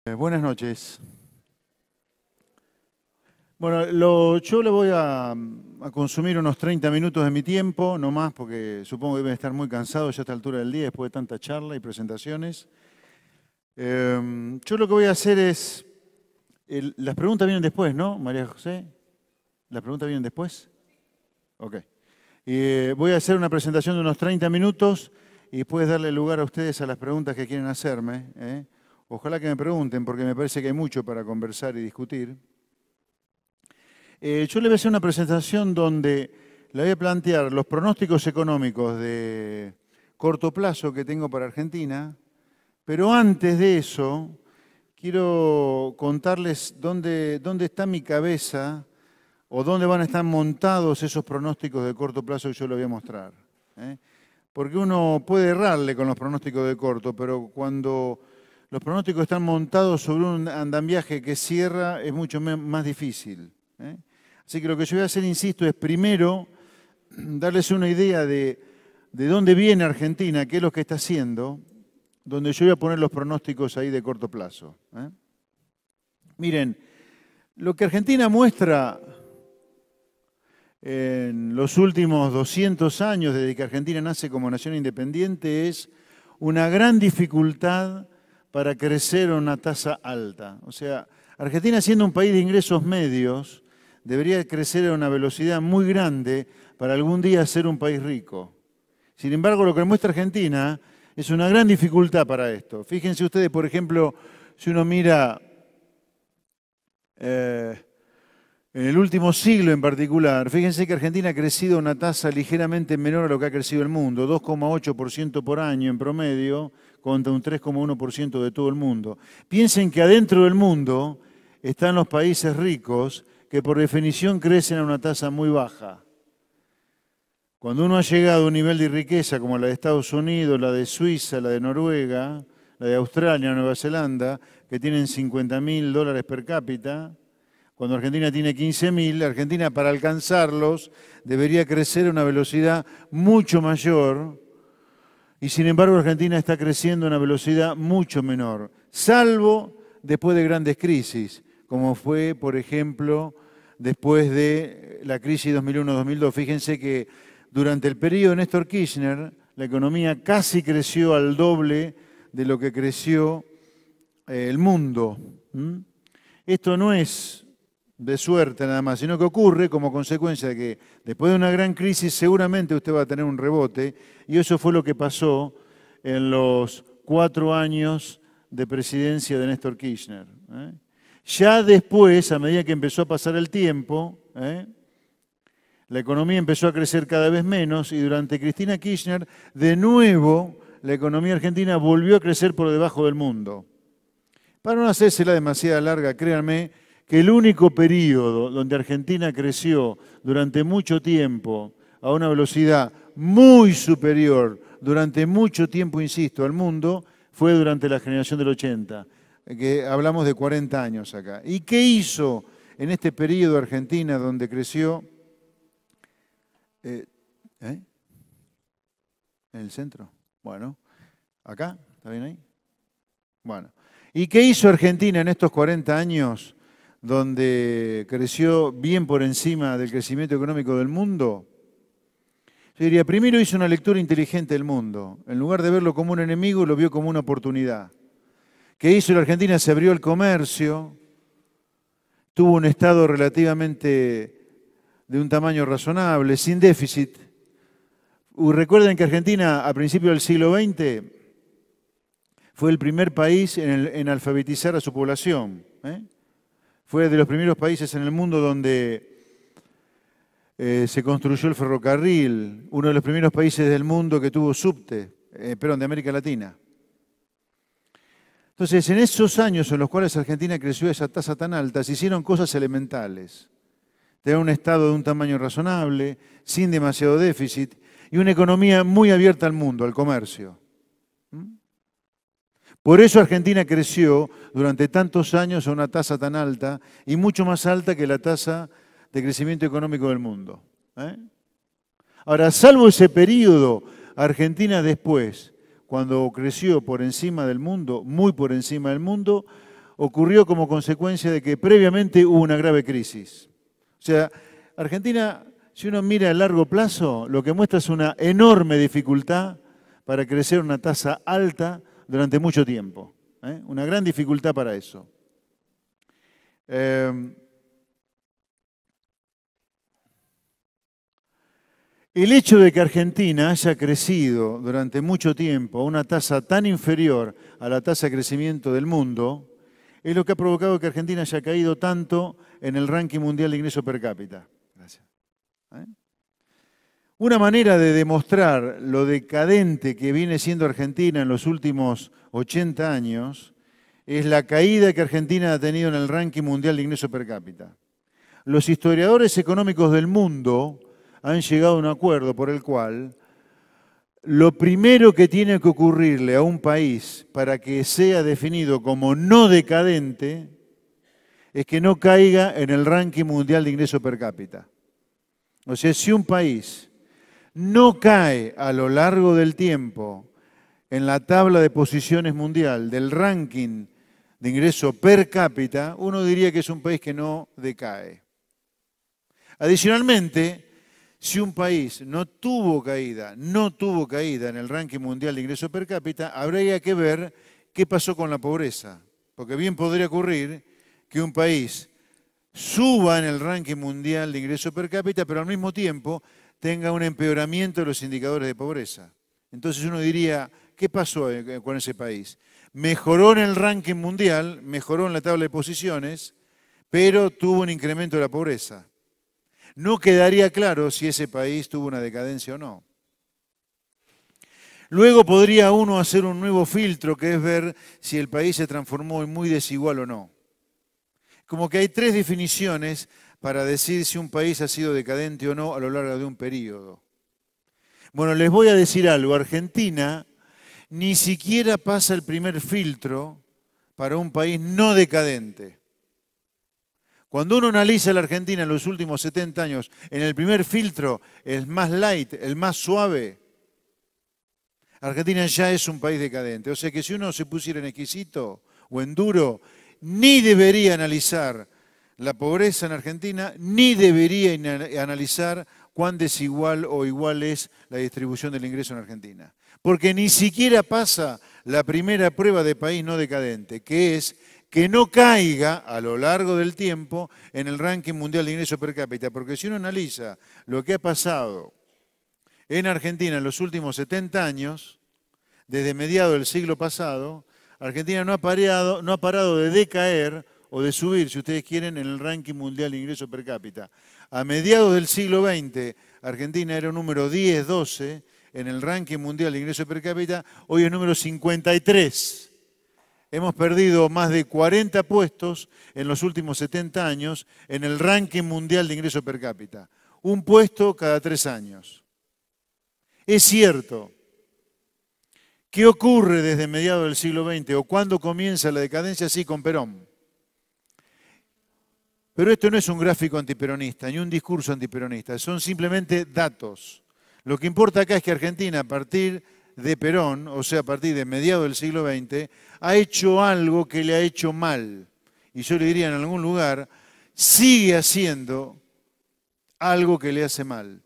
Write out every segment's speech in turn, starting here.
Buenas noches. Bueno, yo le voy a consumir unos 30 minutos de mi tiempo, no más, porque supongo que deben estar muy cansados ya a esta altura del día después de tanta charla y presentaciones. Yo lo que voy a hacer es... las preguntas vienen después, ¿no, María José? ¿Las preguntas vienen después? Ok. Voy a hacer una presentación de unos 30 minutos y después darle lugar a ustedes a las preguntas que quieren hacerme, ¿eh? Ojalá que me pregunten, porque me parece que hay mucho para conversar y discutir. Yo le voy a hacer una presentación donde le voy a plantear los pronósticos económicos de corto plazo que tengo para Argentina, pero antes de eso quiero contarles dónde está mi cabeza o dónde van a estar montados esos pronósticos de corto plazo que yo le voy a mostrar, ¿eh? Porque uno puede errarle con los pronósticos de corto, pero cuando los pronósticos están montados sobre un andamiaje que cierra es mucho más difícil, ¿eh? Así que lo que yo voy a hacer, insisto, es primero darles una idea de dónde viene Argentina, qué es lo que está haciendo, donde yo voy a poner los pronósticos ahí de corto plazo, ¿eh? Miren, lo que Argentina muestra en los últimos 200 años, desde que Argentina nace como nación independiente, es una gran dificultad para crecer a una tasa alta. O sea, Argentina, siendo un país de ingresos medios, debería crecer a una velocidad muy grande para algún día ser un país rico. Sin embargo, lo que muestra Argentina es una gran dificultad para esto. Fíjense ustedes, por ejemplo, si uno mira en el último siglo en particular, fíjense que Argentina ha crecido a una tasa ligeramente menor a lo que ha crecido el mundo, 2,8% por año en promedio, contra un 3,1% de todo el mundo. Piensen que adentro del mundo están los países ricos que por definición crecen a una tasa muy baja. Cuando uno ha llegado a un nivel de riqueza como la de Estados Unidos, la de Suiza, la de Noruega, la de Australia, Nueva Zelanda, que tienen $50.000 per cápita, cuando Argentina tiene 15.000, Argentina para alcanzarlos debería crecer a una velocidad mucho mayor, y sin embargo Argentina está creciendo a una velocidad mucho menor, salvo después de grandes crisis, como fue, por ejemplo, después de la crisis 2001-2002. Fíjense que durante el periodo de Néstor Kirchner, la economía casi creció al doble de lo que creció el mundo. Esto no es de suerte nada más, sino que ocurre como consecuencia de que después de una gran crisis seguramente usted va a tener un rebote, y eso fue lo que pasó en los 4 años de presidencia de Néstor Kirchner, ¿eh? Ya después, a medida que empezó a pasar el tiempo, la economía empezó a crecer cada vez menos, y durante Cristina Kirchner, de nuevo, la economía argentina volvió a crecer por debajo del mundo. Para no hacérsela demasiado larga, créanme que el único periodo donde Argentina creció durante mucho tiempo a una velocidad muy superior, durante mucho tiempo, insisto, al mundo, fue durante la generación del 80, que hablamos de 40 años acá. ¿Y qué hizo en este periodo Argentina donde creció? ¿En el centro? Bueno, ¿acá? ¿Está bien ahí? Bueno. ¿Y qué hizo Argentina en estos 40 años donde creció bien por encima del crecimiento económico del mundo? Yo diría, primero hizo una lectura inteligente del mundo. En lugar de verlo como un enemigo, lo vio como una oportunidad. ¿Qué hizo la Argentina? Se abrió el comercio, tuvo un Estado relativamente de un tamaño razonable, sin déficit. Recuerden que Argentina, a principios del siglo XX, fue el primer país en alfabetizar a su población, ¿eh? Fue de los primeros países en el mundo donde se construyó el ferrocarril, uno de los primeros países del mundo que tuvo subte, de América Latina. Entonces, en esos años en los cuales Argentina creció a esa tasa tan alta, se hicieron cosas elementales. Tener un Estado de un tamaño razonable, sin demasiado déficit, y una economía muy abierta al mundo, al comercio. Por eso Argentina creció durante tantos años a una tasa tan alta, y mucho más alta que la tasa de crecimiento económico del mundo, ¿eh? Ahora, salvo ese periodo, Argentina después, cuando creció por encima del mundo, muy por encima del mundo, ocurrió como consecuencia de que previamente hubo una grave crisis. O sea, Argentina, si uno mira a largo plazo, lo que muestra es una enorme dificultad para crecer a una tasa alta durante mucho tiempo. Una gran dificultad para eso. El hecho de que Argentina haya crecido durante mucho tiempo a una tasa tan inferior a la tasa de crecimiento del mundo es lo que ha provocado que Argentina haya caído tanto en el ranking mundial de ingreso per cápita. Gracias. Una manera de demostrar lo decadente que viene siendo Argentina en los últimos 80 años es la caída que Argentina ha tenido en el ranking mundial de ingreso per cápita. Los historiadores económicos del mundo han llegado a un acuerdo por el cual lo primero que tiene que ocurrirle a un país para que sea definido como no decadente es que no caiga en el ranking mundial de ingreso per cápita. O sea, si un país no cae a lo largo del tiempo en la tabla de posiciones mundial del ranking de ingreso per cápita, uno diría que es un país que no decae. Adicionalmente, si un país no tuvo caída en el ranking mundial de ingreso per cápita, habría que ver qué pasó con la pobreza. Porque bien podría ocurrir que un país suba en el ranking mundial de ingreso per cápita, pero al mismo tiempo tenga un empeoramiento de los indicadores de pobreza. Entonces uno diría, ¿qué pasó con ese país? Mejoró en el ranking mundial, mejoró en la tabla de posiciones, pero tuvo un incremento de la pobreza. No quedaría claro si ese país tuvo una decadencia o no. Luego podría uno hacer un nuevo filtro, que es ver si el país se transformó en muy desigual o no. Como que hay tres definiciones para decir si un país ha sido decadente o no a lo largo de un periodo. Bueno, les voy a decir algo. Argentina ni siquiera pasa el primer filtro para un país no decadente. Cuando uno analiza la Argentina en los últimos 70 años, en el primer filtro, el más light, el más suave, Argentina ya es un país decadente. O sea que si uno se pusiera en exquisito o en duro, ni debería analizar la pobreza en Argentina, ni debería analizar cuán desigual o igual es la distribución del ingreso en Argentina. Porque ni siquiera pasa la primera prueba de país no decadente, que es que no caiga a lo largo del tiempo en el ranking mundial de ingreso per cápita. Porque si uno analiza lo que ha pasado en Argentina en los últimos 70 años, desde mediados del siglo pasado, Argentina no ha parado de decaer o de subir, si ustedes quieren, en el ranking mundial de ingreso per cápita. A mediados del siglo XX, Argentina era un número 10, 12 en el ranking mundial de ingreso per cápita, hoy es número 53. Hemos perdido más de 40 puestos en los últimos 70 años en el ranking mundial de ingreso per cápita. Un puesto cada 3 años. Es cierto. ¿Qué ocurre desde mediados del siglo XX o cuándo comienza la decadencia? Sí, con Perón. Pero esto no es un gráfico antiperonista ni un discurso antiperonista, son simplemente datos. Lo que importa acá es que Argentina, a partir de Perón, o sea, a partir de mediados del siglo XX, ha hecho algo que le ha hecho mal. Y yo le diría en algún lugar, sigue haciendo algo que le hace mal.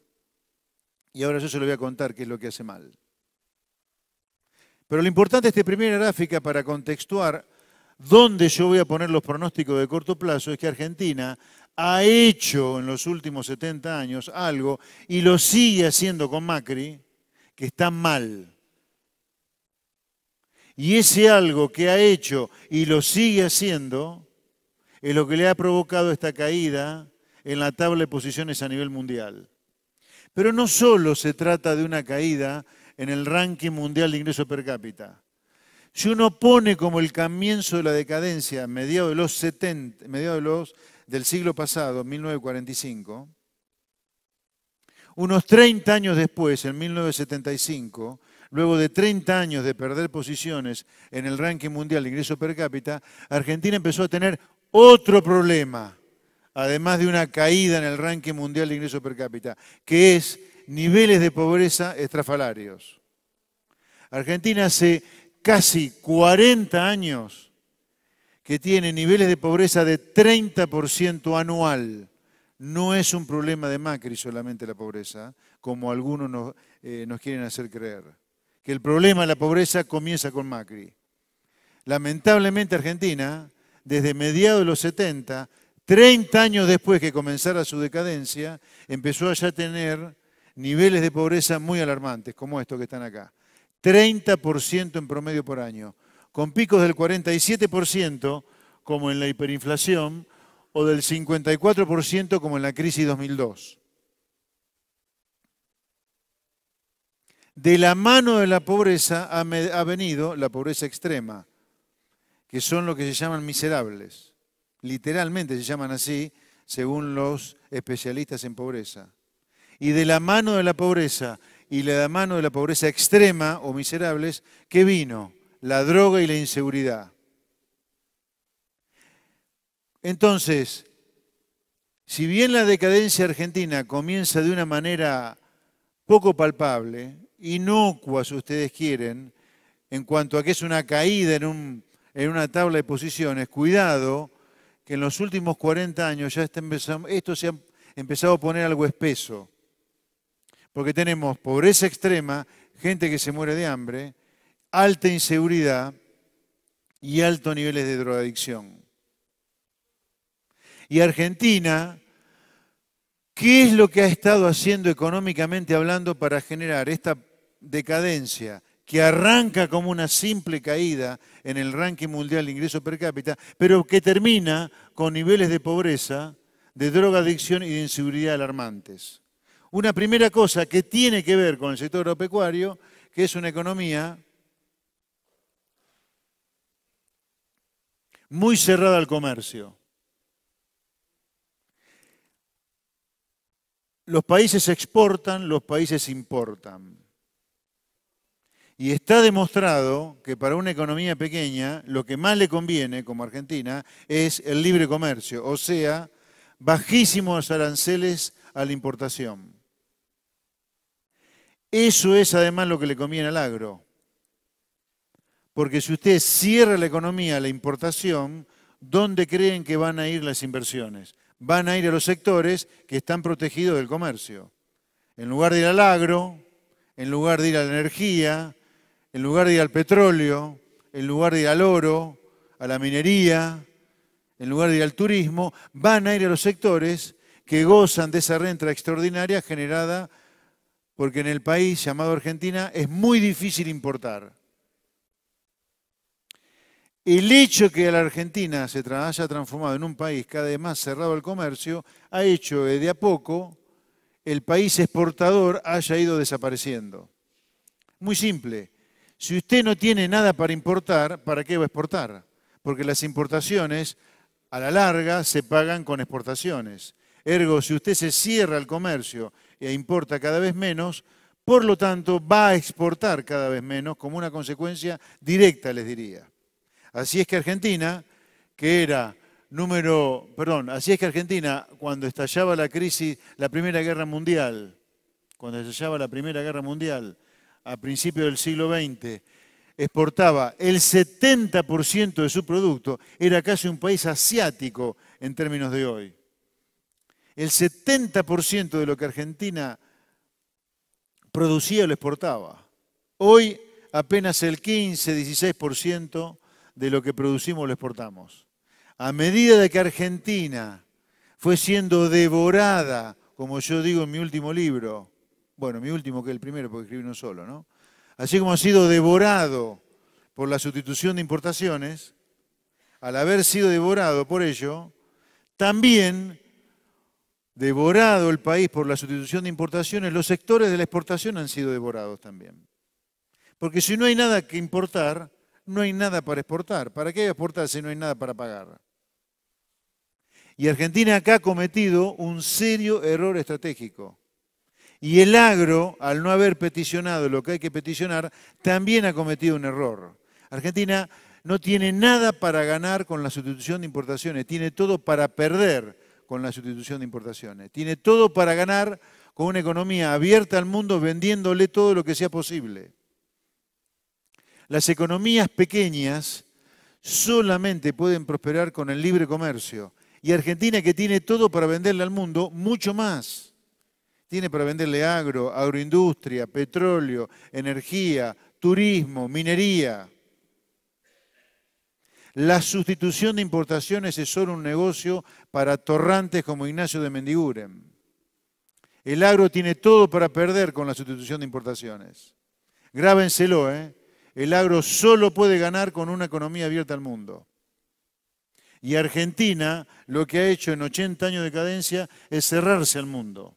Y ahora yo se lo voy a contar qué es lo que hace mal. Pero lo importante de esta primera gráfica para contextuar dónde yo voy a poner los pronósticos de corto plazo es que Argentina ha hecho en los últimos 70 años algo y lo sigue haciendo con Macri que está mal. Y ese algo que ha hecho y lo sigue haciendo es lo que le ha provocado esta caída en la tabla de posiciones a nivel mundial. Pero no solo se trata de una caída en el ranking mundial de ingreso per cápita. Si uno pone como el comienzo de la decadencia, mediados de los 70, del siglo pasado, 1945, unos 30 años después, en 1975, luego de 30 años de perder posiciones en el ranking mundial de ingreso per cápita, Argentina empezó a tener otro problema, además de una caída en el ranking mundial de ingreso per cápita, que es niveles de pobreza estrafalarios. Argentina hace casi 40 años que tiene niveles de pobreza de 30% anual. No es un problema de Macri solamente la pobreza, como algunos nos quieren hacer creer. Que el problema de la pobreza comienza con Macri. Lamentablemente Argentina, desde mediados de los 70, 30 años después que comenzara su decadencia, empezó a ya tener niveles de pobreza muy alarmantes, como estos que están acá. 30% en promedio por año, con picos del 47% como en la hiperinflación o del 54% como en la crisis 2002. De la mano de la pobreza ha venido la pobreza extrema, que son lo que se llaman miserables. Literalmente se llaman así, según los especialistas en pobreza. Y de la mano de la pobreza y de la mano de la pobreza extrema o miserables, ¿qué vino? La droga y la inseguridad. Entonces, si bien la decadencia argentina comienza de una manera poco palpable, inocua si ustedes quieren, en cuanto a que es una caída en una tabla de posiciones, cuidado, que en los últimos 40 años ya esto se ha empezado a poner algo espeso. Porque tenemos pobreza extrema, gente que se muere de hambre, alta inseguridad y altos niveles de drogadicción. Y Argentina, ¿qué es lo que ha estado haciendo económicamente hablando para generar esta decadencia que arranca como una simple caída en el ranking mundial de ingreso per cápita, pero que termina con niveles de pobreza, de drogadicción y de inseguridad alarmantes? Una primera cosa que tiene que ver con el sector agropecuario, que es una economía muy cerrada al comercio. Los países exportan, los países importan. Y está demostrado que para una economía pequeña lo que más le conviene, como Argentina, es el libre comercio, o sea, bajísimos aranceles a la importación. Eso es además lo que le conviene al agro. Porque si usted cierra la economía a la importación, ¿dónde creen que van a ir las inversiones? Van a ir a los sectores que están protegidos del comercio. En lugar de ir al agro, en lugar de ir a la energía, en lugar de ir al petróleo, en lugar de ir al oro, a la minería, en lugar de ir al turismo, van a ir a los sectores que gozan de esa renta extraordinaria generada porque en el país llamado Argentina es muy difícil importar. El hecho que la Argentina se haya transformado en un país cada vez más cerrado al comercio ha hecho que de a poco el país exportador haya ido desapareciendo. Muy simple. Si usted no tiene nada para importar, ¿para qué va a exportar? Porque las importaciones a la larga se pagan con exportaciones. Ergo, si usted se cierra al comercio e importa cada vez menos, por lo tanto va a exportar cada vez menos como una consecuencia directa, les diría. Así es que Argentina, así es que Argentina, cuando estallaba la crisis, la Primera Guerra Mundial, a principios del siglo XX, exportaba el 70% de su producto, era casi un país asiático en términos de hoy. El 70% de lo que Argentina producía lo exportaba. Hoy apenas el 15-16% de lo que producimos lo exportamos. A medida de que Argentina fue siendo devorada, como yo digo en mi último libro, bueno, mi último que el primero porque escribí uno solo, ¿no? Así como ha sido devorado por la sustitución de importaciones, al haber sido devorado por ello, también devorado el país por la sustitución de importaciones, los sectores de la exportación han sido devorados también. Porque si no hay nada que importar, no hay nada para exportar. ¿Para qué exportar si no hay nada para pagar? Y Argentina acá ha cometido un serio error estratégico. Y el agro, al no haber peticionado lo que hay que peticionar, también ha cometido un error. Argentina no tiene nada para ganar con la sustitución de importaciones, tiene todo para perder con la sustitución de importaciones. Tiene todo para ganar con una economía abierta al mundo, vendiéndole todo lo que sea posible. Las economías pequeñas solamente pueden prosperar con el libre comercio. Y Argentina, que tiene todo para venderle al mundo, mucho más. Tiene para venderle agroindustria, petróleo, energía, turismo, minería. La sustitución de importaciones es solo un negocio para torrantes como Ignacio de Mendiguren. El agro tiene todo para perder con la sustitución de importaciones. Grábenselo, ¿eh? El agro solo puede ganar con una economía abierta al mundo. Y Argentina lo que ha hecho en 80 años de cadencia es cerrarse al mundo.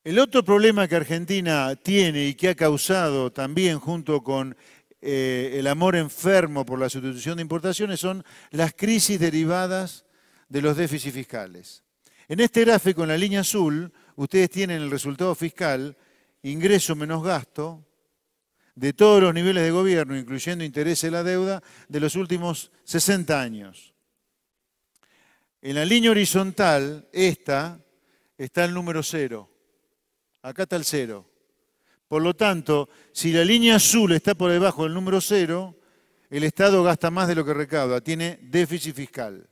El otro problema que Argentina tiene y que ha causado también junto con el amor enfermo por la sustitución de importaciones son las crisis derivadas de los déficits fiscales. En este gráfico, en la línea azul, ustedes tienen el resultado fiscal, ingreso menos gasto, de todos los niveles de gobierno, incluyendo intereses de la deuda, de los últimos 60 años. En la línea horizontal, está el número 0. Acá está el 0. Por lo tanto, si la línea azul está por debajo del número 0, el Estado gasta más de lo que recauda, tiene déficit fiscal.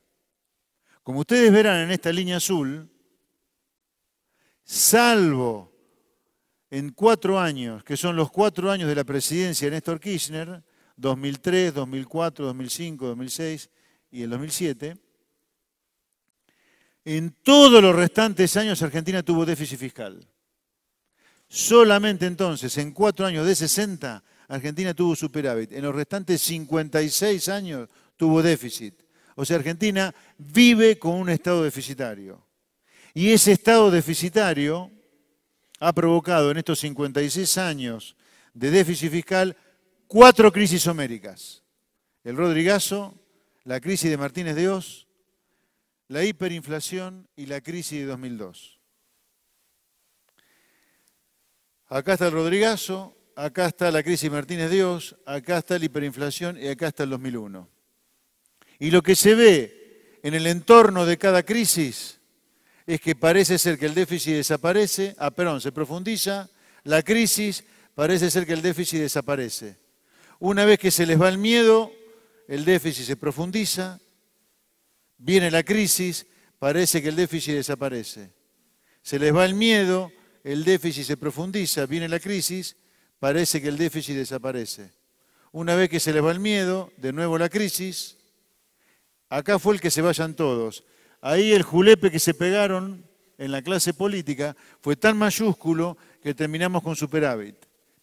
Como ustedes verán en esta línea azul, salvo en 4 años, que son los 4 años de la presidencia de Néstor Kirchner, 2003, 2004, 2005, 2006 y el 2007, en todos los restantes años Argentina tuvo déficit fiscal. Solamente entonces, en 4 años de 60, Argentina tuvo superávit. En los restantes 56 años tuvo déficit. O sea, Argentina vive con un estado deficitario. Y ese estado deficitario ha provocado en estos 56 años de déficit fiscal 4 crisis homéricas. El Rodrigazo, la crisis de Martínez de Oz, la hiperinflación y la crisis de 2002. Acá está el Rodrigazo, acá está la crisis de Martínez de Oz, acá está la hiperinflación y acá está el 2001. Y lo que se ve en el entorno de cada crisis es que parece ser que el déficit desaparece, se profundiza, la crisis parece ser que el déficit desaparece. Una vez que se les va el miedo, el déficit se profundiza, viene la crisis, parece que el déficit desaparece. Se les va el miedo, el déficit se profundiza, viene la crisis, parece que el déficit desaparece. Una vez que se les va el miedo, de nuevo la crisis, acá fue el que se vayan todos. Ahí el julepe que se pegaron en la clase política fue tan mayúsculo que terminamos con superávit.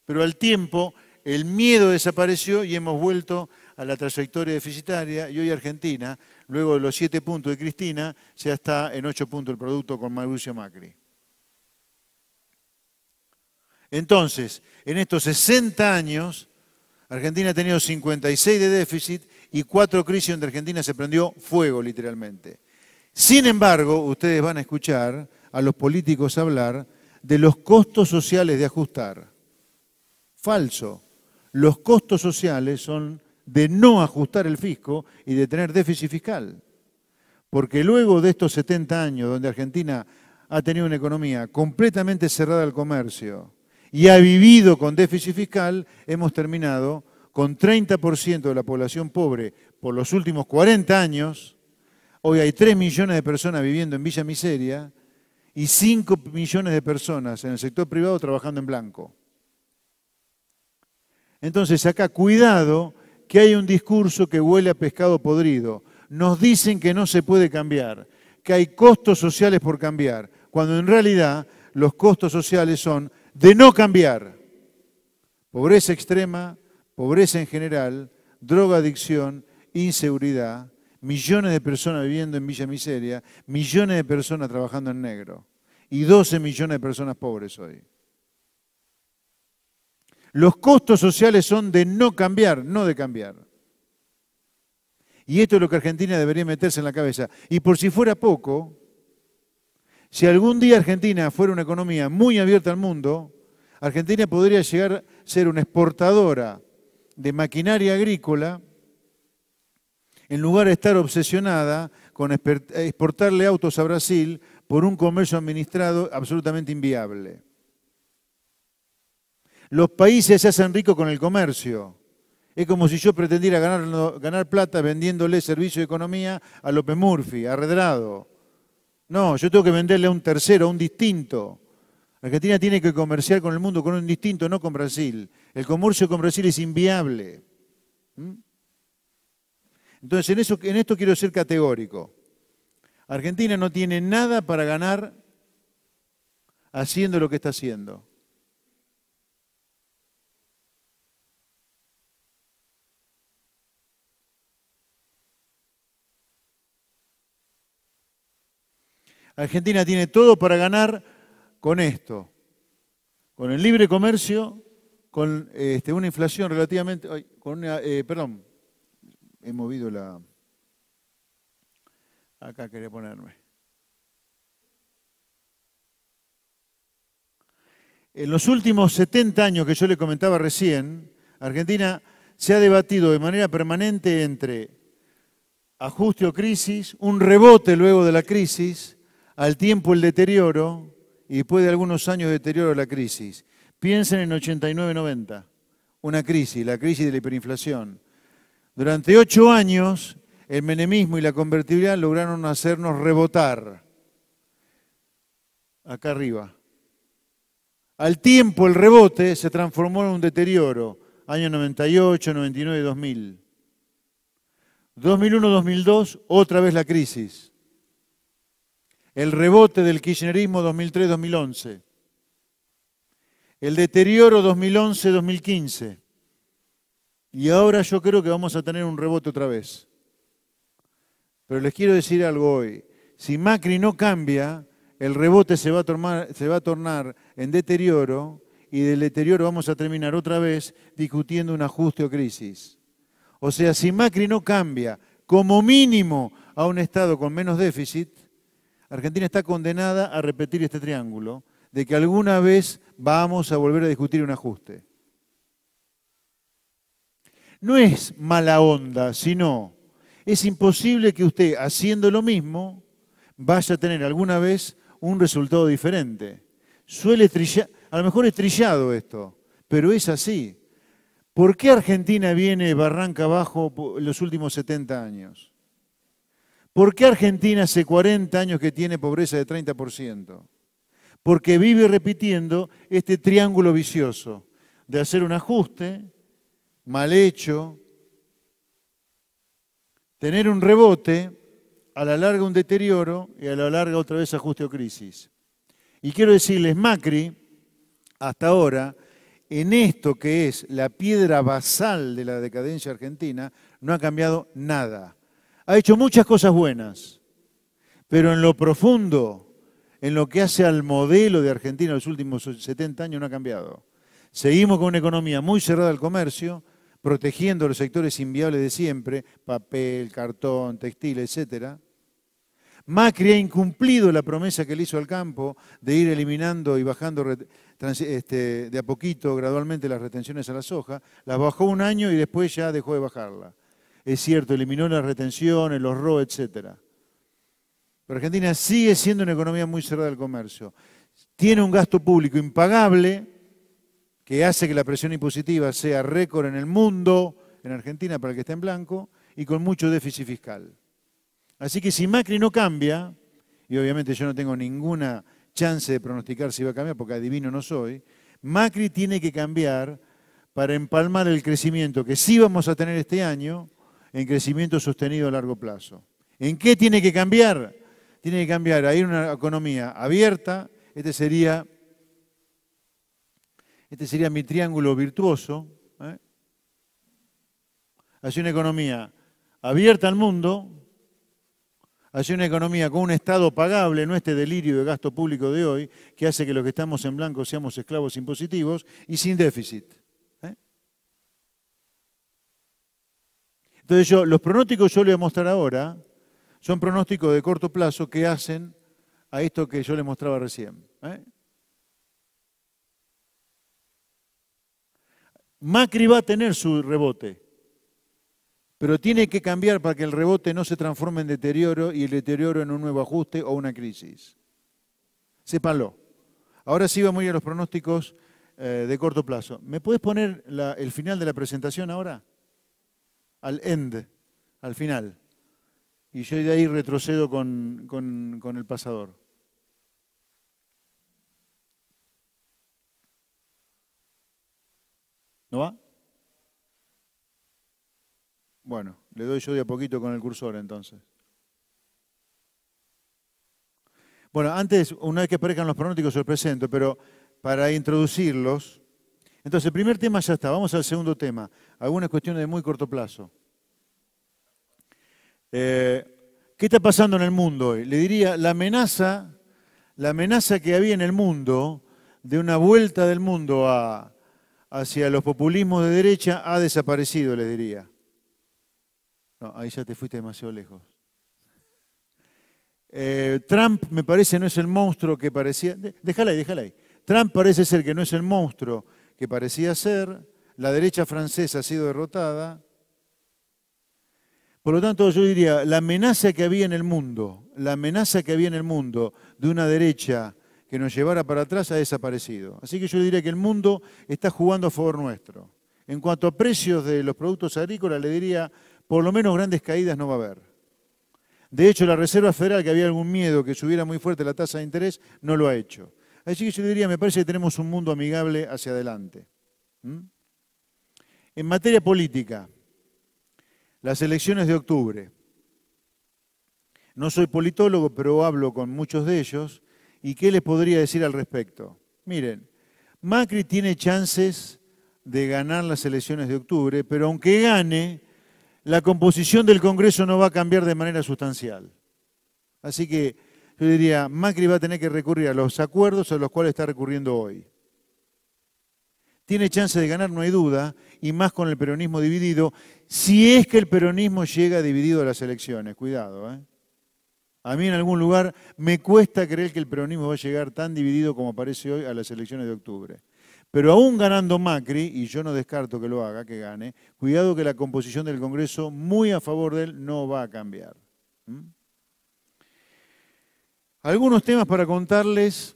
Pero al tiempo el miedo desapareció y hemos vuelto a la trayectoria deficitaria y hoy Argentina, luego de los 7 puntos de Cristina, ya está en 8 puntos el producto con Mauricio Macri. Entonces, en estos 60 años, Argentina ha tenido 56 de déficit y 4 crisis donde Argentina se prendió fuego literalmente. Sin embargo, ustedes van a escuchar a los políticos hablar de los costos sociales de ajustar. Falso. Los costos sociales son de no ajustar el fisco y de tener déficit fiscal. Porque luego de estos 70 años donde Argentina ha tenido una economía completamente cerrada al comercio y ha vivido con déficit fiscal, hemos terminado con 30% de la población pobre por los últimos 40 años. Hoy hay 3 millones de personas viviendo en Villa Miseria y 5 millones de personas en el sector privado trabajando en blanco. Entonces acá, cuidado, que hay un discurso que huele a pescado podrido. Nos dicen que no se puede cambiar, que hay costos sociales por cambiar, cuando en realidad los costos sociales son de no cambiar. Pobreza extrema, pobreza en general, drogadicción, inseguridad, millones de personas viviendo en Villa Miseria, millones de personas trabajando en negro y 12 millones de personas pobres hoy. Los costos sociales son de no cambiar, no de cambiar. Y esto es lo que Argentina debería meterse en la cabeza. Y por si fuera poco, si algún día Argentina fuera una economía muy abierta al mundo, Argentina podría llegar a ser una exportadora de maquinaria agrícola en lugar de estar obsesionada con exportarle autos a Brasil por un comercio administrado absolutamente inviable. Los países se hacen ricos con el comercio. Es como si yo pretendiera ganar plata vendiéndole servicio de economía a López Murphy, a Redrado. No, yo tengo que venderle a un tercero, a un distinto. Argentina tiene que comerciar con el mundo con un distinto, no con Brasil. El comercio con Brasil es inviable. ¿Mm? Entonces, en esto quiero ser categórico. Argentina no tiene nada para ganar haciendo lo que está haciendo. Argentina tiene todo para ganar con esto, con el libre comercio, con una inflación relativamente... perdón, he movido la... Acá quería ponerme. En los últimos 70 años que yo le comentaba recién, Argentina se ha debatido de manera permanente entre ajuste o crisis, un rebote luego de la crisis, al tiempo el deterioro y después de algunos años de deterioro la crisis. Piensen en 89-90, una crisis, la crisis de la hiperinflación. Durante 8 años el menemismo y la convertibilidad lograron hacernos rebotar. Acá arriba. Al tiempo el rebote se transformó en un deterioro, años 98, 99, 2000. 2001-2002, otra vez la crisis. El rebote del kirchnerismo 2003-2011. El deterioro 2011-2015. Y ahora yo creo que vamos a tener un rebote otra vez. Pero les quiero decir algo hoy. Si Macri no cambia, el rebote se va a tornar en deterioro y del deterioro vamos a terminar otra vez discutiendo un ajuste o crisis. O sea, si Macri no cambia como mínimo a un Estado con menos déficit, Argentina está condenada a repetir este triángulo de que alguna vez vamos a volver a discutir un ajuste. No es mala onda, sino es imposible que usted, haciendo lo mismo, vaya a tener alguna vez un resultado diferente. Suele trillar, a lo mejor es trillado esto, pero es así. ¿Por qué Argentina viene barranca abajo los últimos 70 años? ¿Por qué Argentina hace 40 años que tiene pobreza de 30%? Porque vive repitiendo este triángulo vicioso de hacer un ajuste mal hecho, tener un rebote, a la larga un deterioro y a la larga otra vez ajuste o crisis. Y quiero decirles, Macri, hasta ahora, en esto que es la piedra basal de la decadencia argentina, no ha cambiado nada. Ha hecho muchas cosas buenas, pero en lo profundo, en lo que hace al modelo de Argentina en los últimos 70 años, no ha cambiado. Seguimos con una economía muy cerrada al comercio, protegiendo los sectores inviables de siempre, papel, cartón, textil, etc. Macri ha incumplido la promesa que le hizo al campo de ir eliminando y bajando de a poquito, gradualmente, las retenciones a la soja. Las bajó un año y después ya dejó de bajarla. Es cierto, eliminó las retenciones, los RO, etc. Pero Argentina sigue siendo una economía muy cerrada al comercio. Tiene un gasto público impagable que hace que la presión impositiva sea récord en el mundo, en Argentina para el que está en blanco, y con mucho déficit fiscal. Así que si Macri no cambia, y obviamente yo no tengo ninguna chance de pronosticar si va a cambiar porque adivino no soy, Macri tiene que cambiar para empalmar el crecimiento que sí vamos a tener este año en crecimiento sostenido a largo plazo. ¿En qué tiene que cambiar? Tiene que cambiar a ir a una economía abierta, este sería mi triángulo virtuoso, hacia una economía abierta al mundo, hacia una economía con un Estado pagable, no este delirio de gasto público de hoy, que hace que los que estamos en blanco seamos esclavos impositivos y sin déficit. Entonces los pronósticos que yo les voy a mostrar ahora son pronósticos de corto plazo que hacen a esto que yo les mostraba recién. Macri va a tener su rebote, pero tiene que cambiar para que el rebote no se transforme en deterioro y el deterioro en un nuevo ajuste o una crisis. Sépanlo. Ahora sí vamos a ir a los pronósticos de corto plazo. ¿Me puedes poner el final de la presentación ahora? al end, al final. Y yo de ahí retrocedo con el pasador. ¿No va? Bueno, le doy yo de a poquito con el cursor entonces. Bueno, antes, una vez que aparezcan los pronósticos, se los presento, pero para introducirlos. Entonces, el primer tema ya está. Vamos al segundo tema. Algunas cuestiones de muy corto plazo. ¿Qué está pasando en el mundo hoy? Le diría, la amenaza que había en el mundo de una vuelta del mundo hacia los populismos de derecha ha desaparecido, les diría. No, ahí ya te fuiste demasiado lejos. Trump, me parece, no es el monstruo que parecía... Déjala ahí. Trump parece ser que no es el monstruo que parecía ser. La derecha francesa ha sido derrotada. Por lo tanto, yo diría, la amenaza que había en el mundo de una derecha que nos llevara para atrás ha desaparecido. Así que yo diría que el mundo está jugando a favor nuestro. En cuanto a precios de los productos agrícolas, le diría, por lo menos grandes caídas no va a haber. De hecho, la Reserva Federal, que había algún miedo que subiera muy fuerte la tasa de interés, no lo ha hecho. Así que yo diría, me parece que tenemos un mundo amigable hacia adelante. En materia política, las elecciones de octubre. No soy politólogo, pero hablo con muchos de ellos. ¿Y qué les podría decir al respecto? Miren, Macri tiene chances de ganar las elecciones de octubre, pero aunque gane, la composición del Congreso no va a cambiar de manera sustancial. Así que yo diría, Macri va a tener que recurrir a los acuerdos a los cuales está recurriendo hoy. Tiene chance de ganar, no hay duda, y más con el peronismo dividido, si es que el peronismo llega dividido a las elecciones. Cuidado, ¿eh? A mí en algún lugar me cuesta creer que el peronismo va a llegar tan dividido como parece hoy a las elecciones de octubre. Pero aún ganando Macri, y yo no descarto que lo haga, que gane, cuidado que la composición del Congreso, muy a favor de él, no va a cambiar. Algunos temas para contarles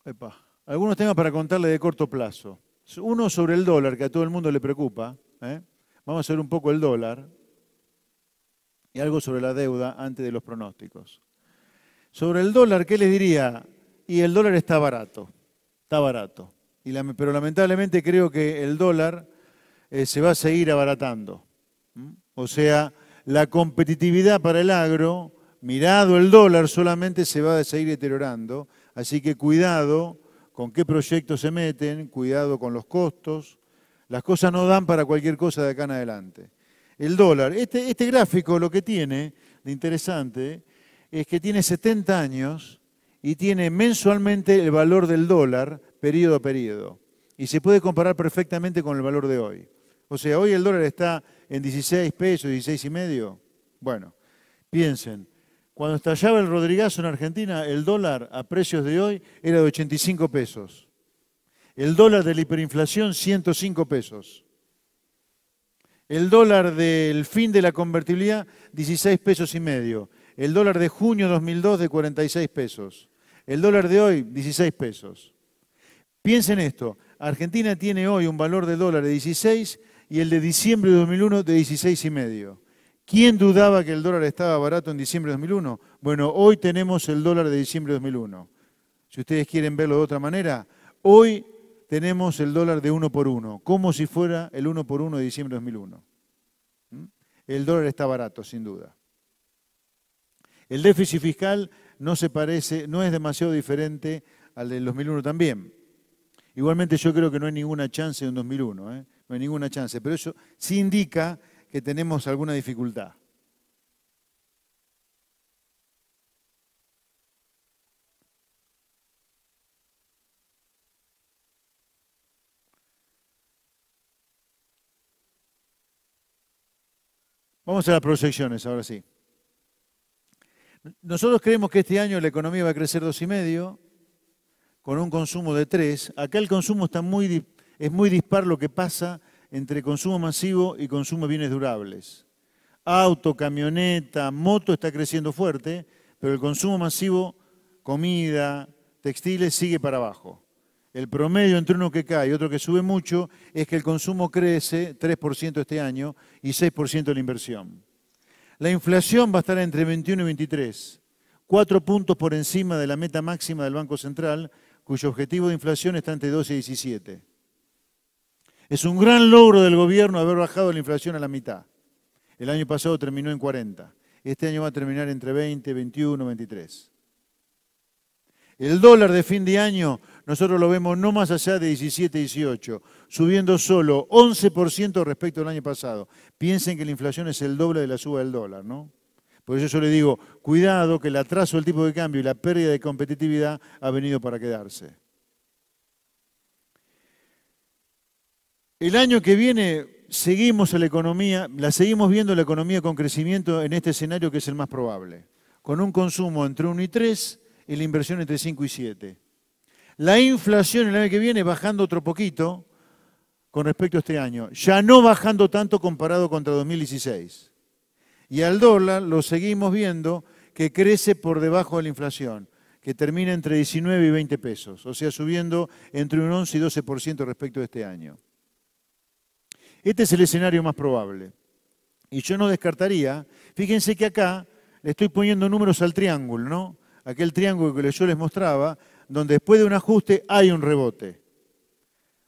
de corto plazo. Uno sobre el dólar, que a todo el mundo le preocupa. Vamos a ver un poco el dólar. Y algo sobre la deuda antes de los pronósticos. Sobre el dólar, ¿qué les diría? Y el dólar está barato. Está barato. Pero lamentablemente creo que el dólar se va a seguir abaratando. O sea, la competitividad para el agro, mirado el dólar, solamente se va a seguir deteriorando. Así que cuidado con qué proyectos se meten, cuidado con los costos. Las cosas no dan para cualquier cosa de acá en adelante. El dólar, este gráfico lo que tiene de interesante es que tiene 70 años y tiene mensualmente el valor del dólar periodo a periodo. Y se puede comparar perfectamente con el valor de hoy. O sea, hoy el dólar está en 16 pesos, 16 y medio. Bueno, piensen, cuando estallaba el Rodrigazo en Argentina, el dólar a precios de hoy era de 85 pesos. El dólar de la hiperinflación, 105 pesos. El dólar del fin de la convertibilidad, 16 pesos y medio. El dólar de junio 2002 de 46 pesos. El dólar de hoy, 16 pesos. Piensen esto, Argentina tiene hoy un valor de dólar de 16 y el de diciembre de 2001 de 16 y medio. ¿Quién dudaba que el dólar estaba barato en diciembre de 2001? Bueno, hoy tenemos el dólar de diciembre de 2001. Si ustedes quieren verlo de otra manera, hoy tenemos el dólar de 1 por 1, como si fuera el 1 por 1 de diciembre de 2001. El dólar está barato, sin duda. El déficit fiscal no se parece, no es demasiado diferente al del 2001 también. Igualmente yo creo que no hay ninguna chance en 2001, no hay ninguna chance, pero eso sí indica que tenemos alguna dificultad. Vamos a las proyecciones, ahora sí. Nosotros creemos que este año la economía va a crecer 2,5, con un consumo de 3. Acá el consumo es muy dispar lo que pasa entre consumo masivo y consumo de bienes durables. Auto, camioneta, moto está creciendo fuerte, pero el consumo masivo, comida, textiles, sigue para abajo. El promedio entre uno que cae y otro que sube mucho es que el consumo crece 3% este año y 6% la inversión. La inflación va a estar entre 21 y 23, 4 puntos por encima de la meta máxima del Banco Central, cuyo objetivo de inflación está entre 12 y 17. Es un gran logro del gobierno haber bajado la inflación a la mitad. El año pasado terminó en 40. Este año va a terminar entre 20, 21, 23. El dólar de fin de año nosotros lo vemos no más allá de 17, 18, subiendo solo 11% respecto al año pasado. Piensen que la inflación es el doble de la suba del dólar, ¿no? Por eso yo le digo, cuidado que el atraso del tipo de cambio y la pérdida de competitividad ha venido para quedarse. El año que viene seguimos a la economía, la seguimos viendo la economía con crecimiento en este escenario que es el más probable, con un consumo entre 1 y 3 y la inversión entre 5 y 7. La inflación el año que viene bajando otro poquito con respecto a este año, ya no bajando tanto comparado contra 2016. Y al dólar lo seguimos viendo que crece por debajo de la inflación, que termina entre 19 y 20 pesos, o sea, subiendo entre un 11 y 12% respecto a este año. Este es el escenario más probable. Y yo no descartaría, fíjense que acá le estoy poniendo números al triángulo, ¿no? Aquel triángulo que yo les mostraba, donde después de un ajuste hay un rebote.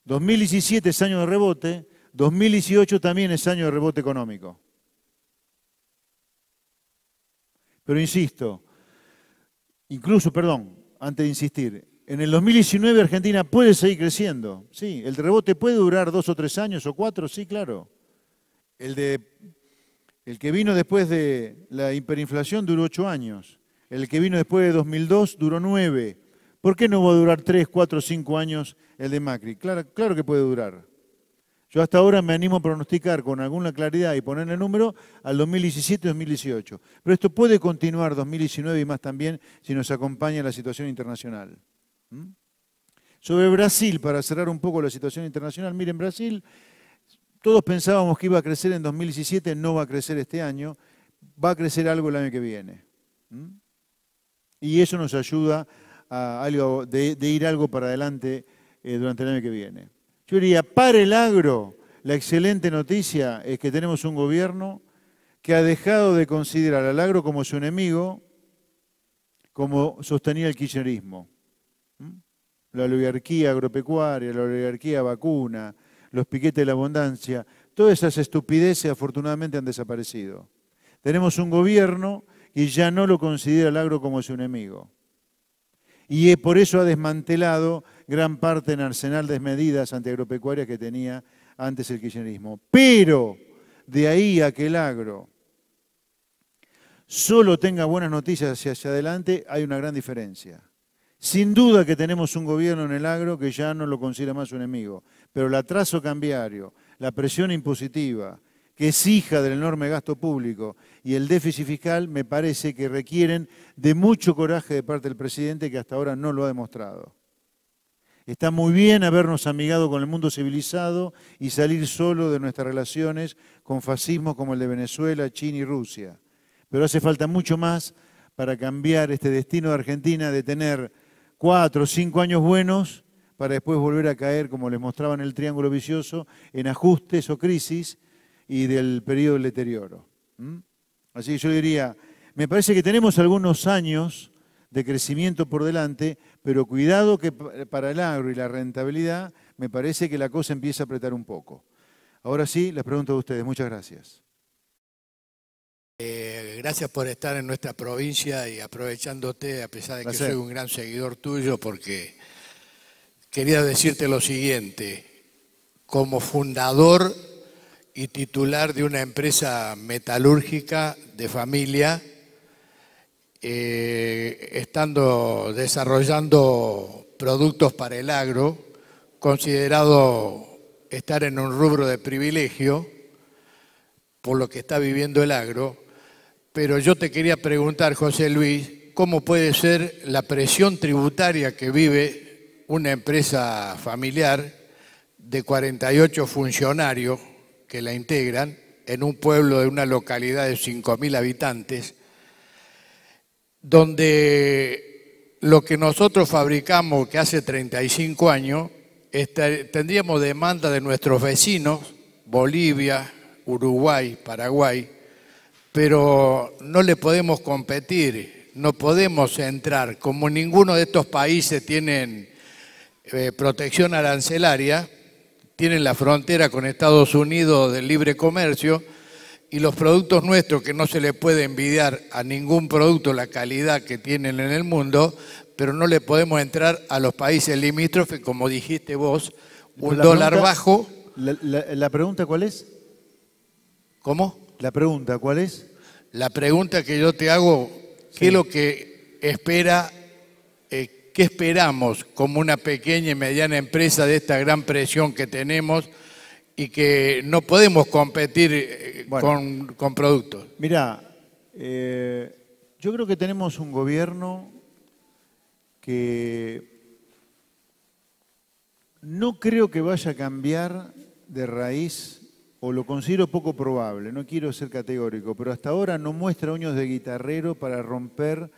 2017 es año de rebote, 2018 también es año de rebote económico. Pero insisto, antes de insistir, en el 2019 Argentina puede seguir creciendo. Sí, el rebote puede durar 2 o 3 años o 4, sí, claro. El que vino después de la hiperinflación duró 8 años. El que vino después de 2002 duró 9. ¿Por qué no va a durar 3, 4, 5 años el de Macri? Claro que puede durar. Yo hasta ahora me animo a pronosticar con alguna claridad y ponerle número al 2017-2018. Pero esto puede continuar 2019 y más también si nos acompaña la situación internacional. Sobre Brasil, para cerrar un poco la situación internacional, miren, Brasil, todos pensábamos que iba a crecer en 2017, no va a crecer este año, va a crecer algo el año que viene. Y eso nos ayuda a de ir algo para adelante durante el año que viene. Yo diría, para el agro, la excelente noticia es que tenemos un gobierno que ha dejado de considerar al agro como su enemigo, como sostenía el kirchnerismo. La oligarquía agropecuaria, la oligarquía vacuna, los piquetes de la abundancia, todas esas estupideces afortunadamente han desaparecido. Tenemos un gobierno que ya no lo considera al agro como su enemigo. Y por eso ha desmantelado gran parte del arsenal de medidas antiagropecuarias que tenía antes el kirchnerismo. Pero de ahí a que el agro solo tenga buenas noticias hacia adelante, hay una gran diferencia. Sin duda que tenemos un gobierno en el agro que ya no lo considera más un enemigo, pero el atraso cambiario, la presión impositiva, que es hija del enorme gasto público, y el déficit fiscal me parece que requieren de mucho coraje de parte del presidente que hasta ahora no lo ha demostrado. Está muy bien habernos amigado con el mundo civilizado y salir solo de nuestras relaciones con fascismos como el de Venezuela, China y Rusia. Pero hace falta mucho más para cambiar este destino de Argentina de tener 4 o 5 años buenos para después volver a caer, como les mostraba en el triángulo vicioso, en ajustes o crisis y del periodo del deterioro. Así que yo diría, me parece que tenemos algunos años de crecimiento por delante, pero cuidado que para el agro y la rentabilidad me parece que la cosa empieza a apretar un poco. Ahora sí, les pregunto a ustedes. Muchas gracias. Gracias por estar en nuestra provincia y aprovechándote, a pesar de que soy un gran seguidor tuyo, porque quería decirte lo siguiente. Como fundador y titular de una empresa metalúrgica de familia, desarrollando productos para el agro, considerado estar en un rubro de privilegio por lo que está viviendo el agro, pero yo te quería preguntar, José Luis, ¿cómo puede ser la presión tributaria que vive una empresa familiar de 48 funcionarios que la integran en un pueblo de una localidad de 5.000 habitantes, donde lo que nosotros fabricamos, que hace 35 años, tendríamos demanda de nuestros vecinos, Bolivia, Uruguay, Paraguay, pero no le podemos competir, no podemos entrar. Como ninguno de estos países tienen protección arancelaria, tienen la frontera con Estados Unidos del libre comercio, y los productos nuestros, que no se le puede envidiar a ningún producto la calidad que tienen en el mundo, pero no le podemos entrar a los países limítrofes, como dijiste vos, un dólar bajo. ¿La pregunta cuál es? ¿Cómo? ¿La pregunta cuál es? La pregunta que yo te hago, ¿qué es lo que espera, qué esperamos como una pequeña y mediana empresa de esta gran presión que tenemos y que no podemos competir con productos? Mirá, yo creo que tenemos un gobierno que no creo que vaya a cambiar de raíz, o lo considero poco probable, no quiero ser categórico, pero hasta ahora no muestra uñas de guitarrero para romper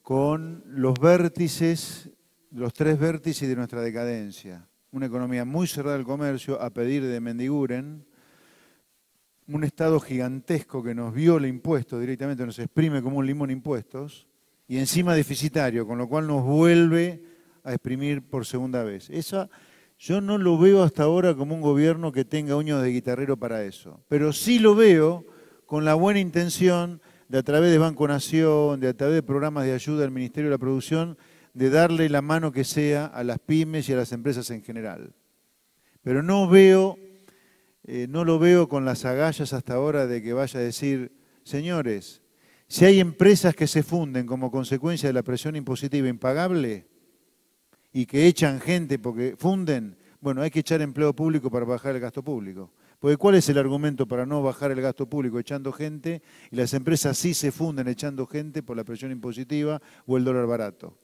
con los vértices, los 3 vértices de nuestra decadencia. Una economía muy cerrada al comercio, a pedir de Mendiguren, un Estado gigantesco que nos viola impuestos directamente, nos exprime como un limón impuestos, y encima deficitario, con lo cual nos vuelve a exprimir por segunda vez. Yo no lo veo hasta ahora como un gobierno que tenga uñas de guitarrero para eso, pero sí lo veo con la buena intención de, a través de Banco Nación, de a través de programas de ayuda del Ministerio de la Producción, de darle la mano que sea a las pymes y a las empresas en general. Pero no lo veo con las agallas hasta ahora de que vaya a decir, señores, si hay empresas que se funden como consecuencia de la presión impositiva impagable y que echan gente porque funden, bueno, hay que echar empleo público para bajar el gasto público. Porque ¿cuál es el argumento para no bajar el gasto público echando gente y las empresas sí se funden echando gente por la presión impositiva o el dólar barato?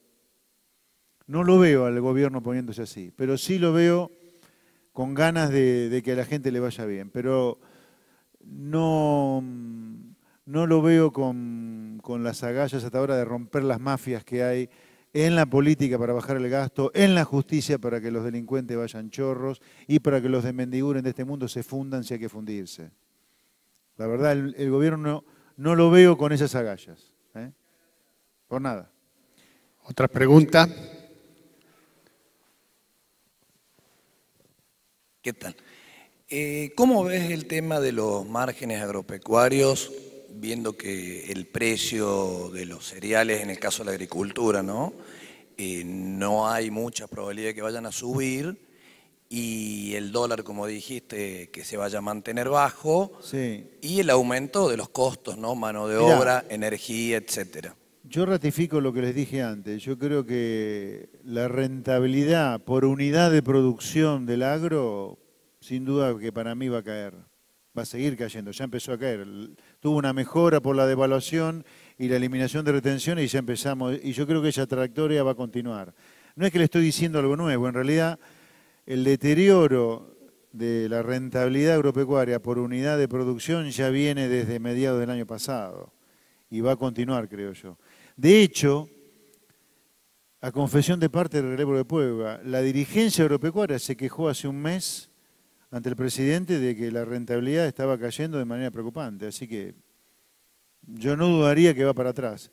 No lo veo al gobierno poniéndose así, pero sí lo veo con ganas de que a la gente le vaya bien. Pero no lo veo con las agallas hasta ahora de romper las mafias que hay en la política para bajar el gasto, en la justicia para que los delincuentes vayan chorros y para que los de Mendiguren de este mundo se fundan si hay que fundirse. La verdad, el gobierno no lo veo con esas agallas. Por nada. Otra pregunta. ¿Qué tal? ¿Cómo ves el tema de los márgenes agropecuarios, viendo que el precio de los cereales, en el caso de la agricultura, ¿no? No hay mucha probabilidad de que vayan a subir, y el dólar, como dijiste, que se vaya a mantener bajo, sí, y el aumento de los costos, ¿no? Mano de obra, energía, etcétera? Yo ratifico lo que les dije antes. Yo creo que la rentabilidad por unidad de producción del agro, sin duda que para mí va a caer. Va a seguir cayendo, ya empezó a caer. Tuvo una mejora por la devaluación y la eliminación de retenciones y ya empezamos. Y yo creo que esa trayectoria va a continuar. No es que le estoy diciendo algo nuevo, en realidad el deterioro de la rentabilidad agropecuaria por unidad de producción ya viene desde mediados del año pasado y va a continuar, creo yo. De hecho, a confesión de parte del Relevo de Puebla, la dirigencia agropecuaria se quejó hace un mes ante el presidente de que la rentabilidad estaba cayendo de manera preocupante. Así que yo no dudaría que va para atrás.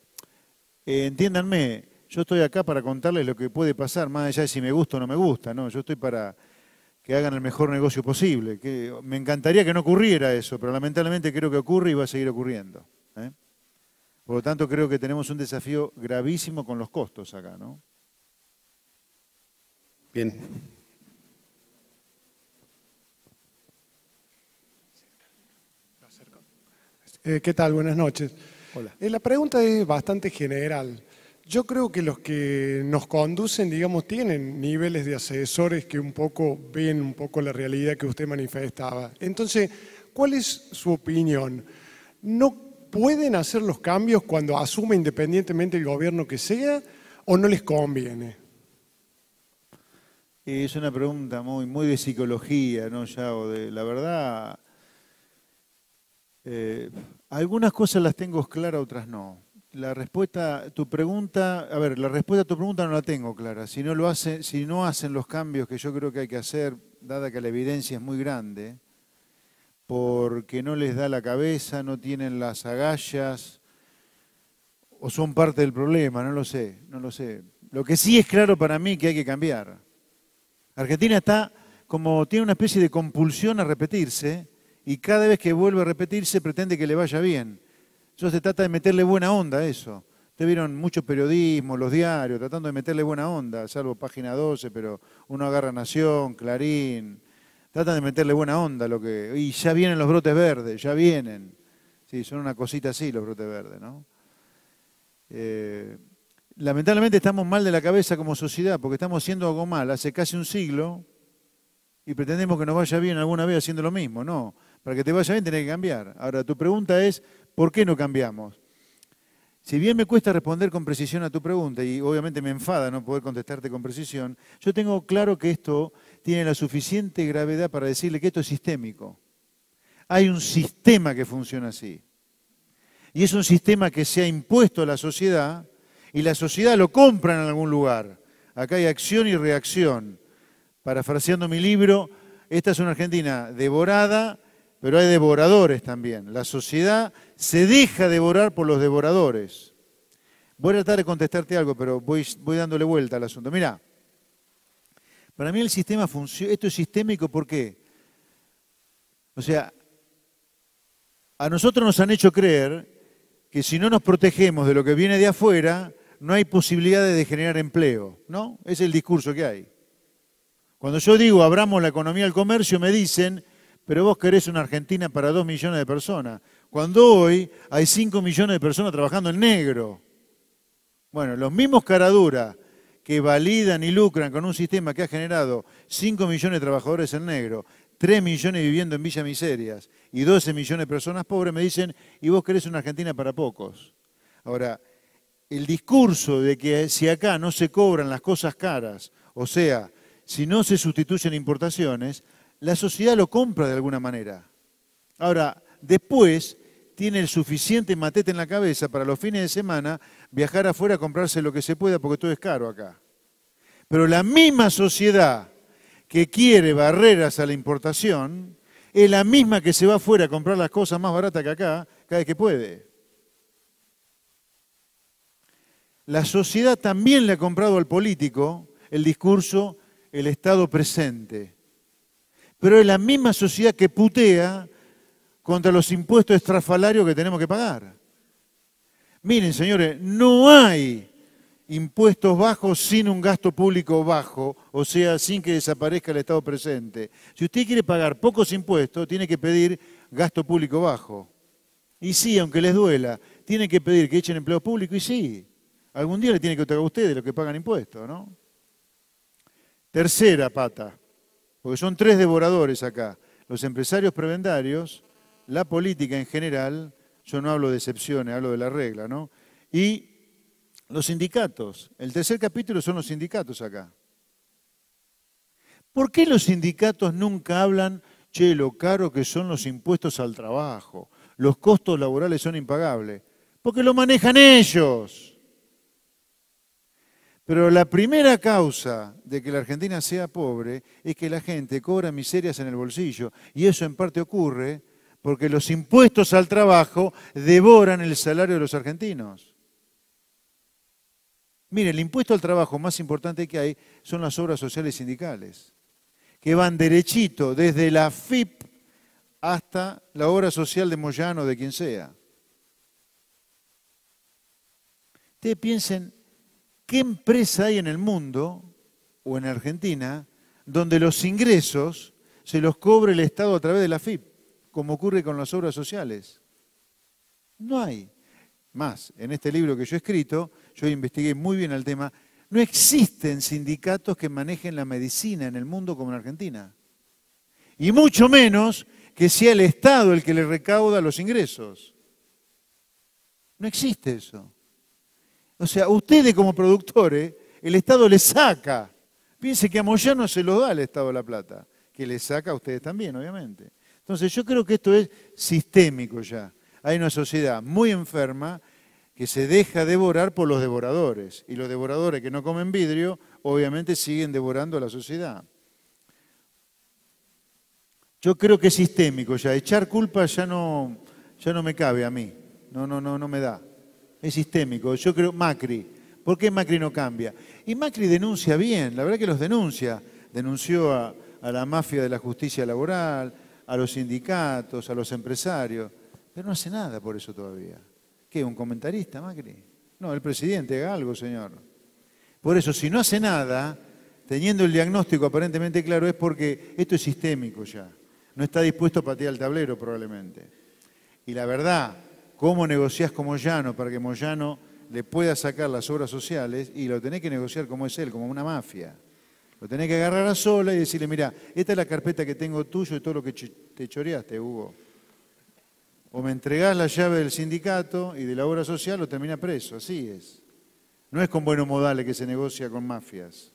Entiéndanme, yo estoy acá para contarles lo que puede pasar, más allá de si me gusta o no me gusta, ¿no? Yo estoy para que hagan el mejor negocio posible. Me encantaría que no ocurriera eso, pero lamentablemente creo que ocurre y va a seguir ocurriendo. Por lo tanto, creo que tenemos un desafío gravísimo con los costos acá, ¿no? Bien. ¿Qué tal? Buenas noches. Hola. La pregunta es bastante general. Yo creo que los que nos conducen, digamos, tienen niveles de asesores que un poco ven un poco la realidad que usted manifestaba. Entonces, ¿cuál es su opinión? ¿No pueden hacer los cambios cuando asume independientemente el gobierno que sea o no les conviene? Es una pregunta muy de psicología, ¿no, Yao? La verdad, algunas cosas las tengo claras, otras no. La respuesta a tu pregunta, la respuesta a tu pregunta no la tengo clara. Si no hacen los cambios que yo creo que hay que hacer, dada que la evidencia es muy grande, porque no les da la cabeza, no tienen las agallas, o son parte del problema, no lo sé. Lo que sí es claro para mí que hay que cambiar. Argentina tiene una especie de compulsión a repetirse, y cada vez que vuelve a repetirse pretende que le vaya bien. Eso se trata de meterle buena onda a eso. Ustedes vieron mucho periodismo, los diarios, tratando de meterle buena onda, salvo Página 12, pero uno agarra Nación, Clarín, tratan de meterle buena onda y ya vienen los brotes verdes, ya vienen. Sí, son una cosita así los brotes verdes, ¿no? Lamentablemente estamos mal de la cabeza como sociedad, porque estamos haciendo algo mal hace casi un siglo y pretendemos que nos vaya bien alguna vez haciendo lo mismo. No, para que te vaya bien tenés que cambiar. Ahora, tu pregunta es, ¿por qué no cambiamos? Si bien me cuesta responder con precisión a tu pregunta, y obviamente me enfada no poder contestarte con precisión, yo tengo claro que esto tiene la suficiente gravedad para decirle que esto es sistémico. Hay un sistema que funciona así. Y es un sistema que se ha impuesto a la sociedad, y la sociedad lo compra en algún lugar. Acá hay acción y reacción. Parafraseando mi libro, esta es una Argentina devorada, pero hay devoradores también. La sociedad se deja devorar por los devoradores. Voy a tratar de contestarte algo, pero voy dándole vuelta al asunto. Mirá, para mí el sistema funciona, esto es sistémico, ¿por qué? O sea, a nosotros nos han hecho creer que si no nos protegemos de lo que viene de afuera, no hay posibilidades de generar empleo, ¿no? Ese es el discurso que hay. Cuando yo digo abramos la economía al comercio, me dicen, pero vos querés una Argentina para 2 millones de personas, cuando hoy hay 5 millones de personas trabajando en negro. Bueno, los mismos caraduras que validan y lucran con un sistema que ha generado 5 millones de trabajadores en negro, 3 millones viviendo en Villa Miserias y 12 millones de personas pobres, me dicen, y vos querés una Argentina para pocos. Ahora, el discurso de que si acá no se cobran las cosas caras, o sea, si no se sustituyen importaciones, la sociedad lo compra de alguna manera. Ahora, después tiene el suficiente matete en la cabeza para los fines de semana viajar afuera a comprarse lo que se pueda porque todo es caro acá. Pero la misma sociedad que quiere barreras a la importación es la misma que se va afuera a comprar las cosas más baratas que acá cada vez que puede. La sociedad también le ha comprado al político el discurso el Estado presente. Pero es la misma sociedad que putea contra los impuestos estrafalarios que tenemos que pagar. Miren, señores, no hay impuestos bajos sin un gasto público bajo, o sea, sin que desaparezca el Estado presente. Si usted quiere pagar pocos impuestos, tiene que pedir gasto público bajo. Y sí, aunque les duela, tiene que pedir que echen empleo público, y sí, algún día le tiene que tocar a ustedes los que pagan impuestos, ¿no? Tercera pata, porque son 3 devoradores acá, los empresarios prebendarios, la política en general, yo no hablo de excepciones, hablo de la regla, ¿no? Y los sindicatos. El tercer capítulo son los sindicatos acá. ¿Por qué los sindicatos nunca hablan, che, lo caro que son los impuestos al trabajo, los costos laborales son impagables? Porque lo manejan ellos. Pero la primera causa de que la Argentina sea pobre es que la gente cobra miserias en el bolsillo. Y eso en parte ocurre porque los impuestos al trabajo devoran el salario de los argentinos. Mire, el impuesto al trabajo más importante que hay son las obras sociales sindicales, que van derechito desde la AFIP hasta la obra social de Moyano o de quien sea. Ustedes piensen, ¿qué empresa hay en el mundo o en Argentina donde los ingresos se los cobre el Estado a través de la AFIP, como ocurre con las obras sociales? No hay. Más, en este libro que yo he escrito, yo investigué muy bien el tema, no existen sindicatos que manejen la medicina en el mundo como en Argentina. Y mucho menos que sea el Estado el que le recauda los ingresos. No existe eso. O sea, ustedes como productores, el Estado les saca. Piense que a Moyano se lo da el Estado la plata, que les saca a ustedes también, obviamente. Entonces yo creo que esto es sistémico ya. Hay una sociedad muy enferma que se deja devorar por los devoradores. Y los devoradores que no comen vidrio, obviamente siguen devorando a la sociedad. Yo creo que es sistémico ya. Echar culpa ya no me cabe a mí. No me da. Es sistémico. Yo creo, Macri. ¿Por qué Macri no cambia? Y Macri denuncia bien, la verdad que los denuncia. Denunció a la mafia de la justicia laboral, a los sindicatos, a los empresarios. Pero no hace nada por eso todavía. ¿Qué? ¿Un comentarista, Macri? No, el presidente, haga algo, señor. Por eso, si no hace nada, teniendo el diagnóstico aparentemente claro, es porque esto es sistémico ya. No está dispuesto a patear el tablero probablemente. Y la verdad, ¿cómo negociás con Moyano para que Moyano le pueda sacar las obras sociales? Y lo tenés que negociar como es él, como una mafia. Lo tenés que agarrar a sola y decirle, mira, esta es la carpeta que tengo tuyo y todo lo que te choreaste, Hugo. O me entregás la llave del sindicato y de la obra social o termina preso, así es. No es con buenos modales que se negocia con mafias,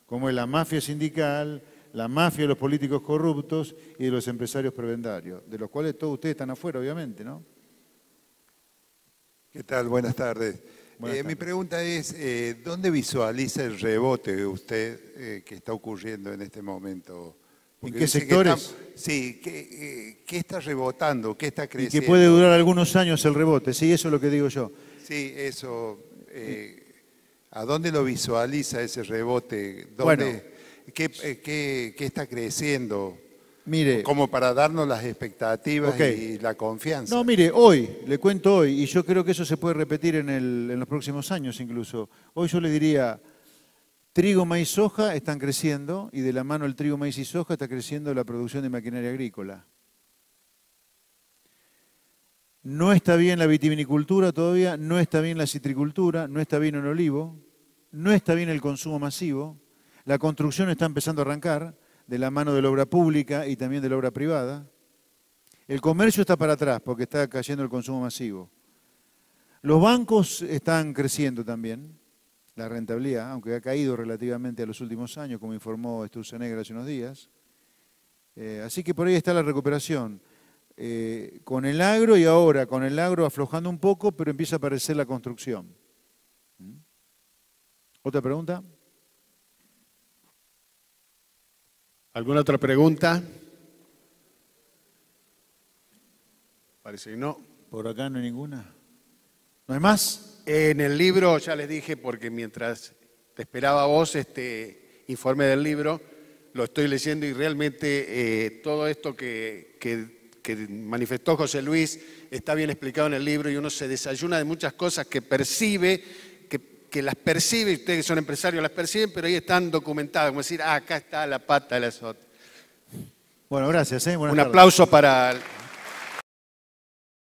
como es la mafia sindical, la mafia de los políticos corruptos y de los empresarios prebendarios, de los cuales todos ustedes están afuera, obviamente, ¿no? ¿Qué tal? Buenas tardes. Mi pregunta es, ¿dónde visualiza el rebote de usted que está ocurriendo en este momento? Porque ¿en qué sectores? ¿Qué está rebotando? ¿Qué está creciendo? Y que puede durar algunos años el rebote, sí, eso es lo que digo yo. Sí, eso. ¿A dónde lo visualiza ese rebote? Bueno, ¿Qué está creciendo? Mire, como para darnos las expectativas y la confianza. No, mire, hoy, le cuento hoy, y yo creo que eso se puede repetir en los próximos años incluso. Hoy yo le diría, trigo, maíz, soja están creciendo, y de la mano el trigo, maíz y soja está creciendo la producción de maquinaria agrícola. No está bien la vitivinicultura todavía, no está bien la citricultura, no está bien el olivo, no está bien el consumo masivo, la construcción está empezando a arrancar, de la mano de la obra pública y también de la obra privada. El comercio está para atrás porque está cayendo el consumo masivo. Los bancos están creciendo también, la rentabilidad, aunque ha caído relativamente a los últimos años, como informó Sturzenegger hace unos días. Así que por ahí está la recuperación. Con el agro y ahora, con el agro aflojando un poco, pero empieza a aparecer la construcción. ¿Otra pregunta? ¿Alguna otra pregunta? Parece que no. Por acá no hay ninguna. ¿No hay más? En el libro, ya les dije, porque mientras te esperaba vos este informe del libro, lo estoy leyendo y realmente todo esto que manifestó José Luis está bien explicado en el libro y uno se desayuna de muchas cosas que percibe, que las percibe, ustedes que son empresarios las perciben, pero ahí están documentadas, como decir, acá está la pata de la sota. Bueno, gracias. Un aplauso para...